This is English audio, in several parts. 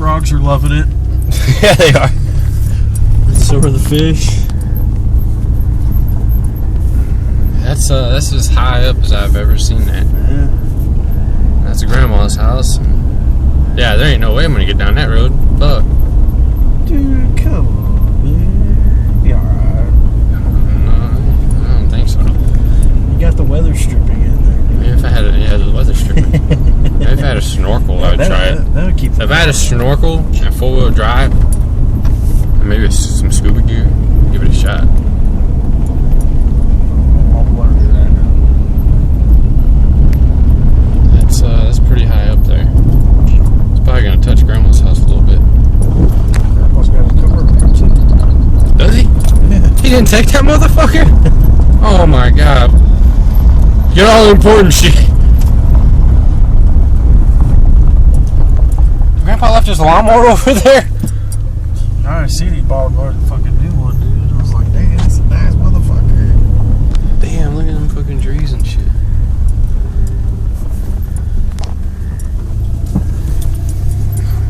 frogs are loving it. Yeah, they are. So are the fish. That's as high up as I've ever seen that. Yeah. That's grandma's house. Yeah, there ain't no way I'm gonna get down that road. But Dude, come on, man. Be alright. no, I don't think so. You got the weather stripping in there. Maybe if I had the weather stripper. Maybe if I had a snorkel, I would try it. That would keep. If I had a snorkel and four-wheel drive, and maybe some scuba gear, give it a shot. That's pretty high up there. It's probably gonna touch Grandma's house a little bit. Grandpa's got his cover. Does he? Yeah. He didn't take that motherfucker? Oh my god. Get all the important shit. Grandpa left his lawnmower over there? I seen he bought a fucking new one, dude. I was like, dang, that's a nice motherfucker. Damn, look at them fucking trees and shit.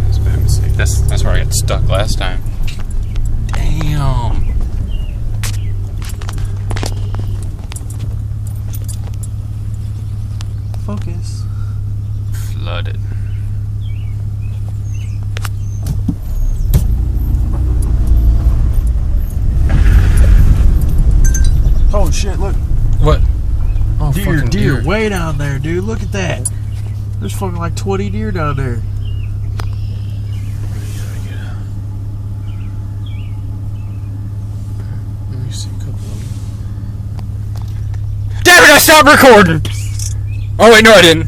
That's a bad mistake. That's where I got stuck last time. Damn. Focus. Flooded. Oh shit, look. What? Oh, Deer, fucking deer, way down there, dude. Look at that. There's fucking like 20 deer down there. Let me see a couple of them. Damn it, I stopped recording! Oh wait, no I didn't.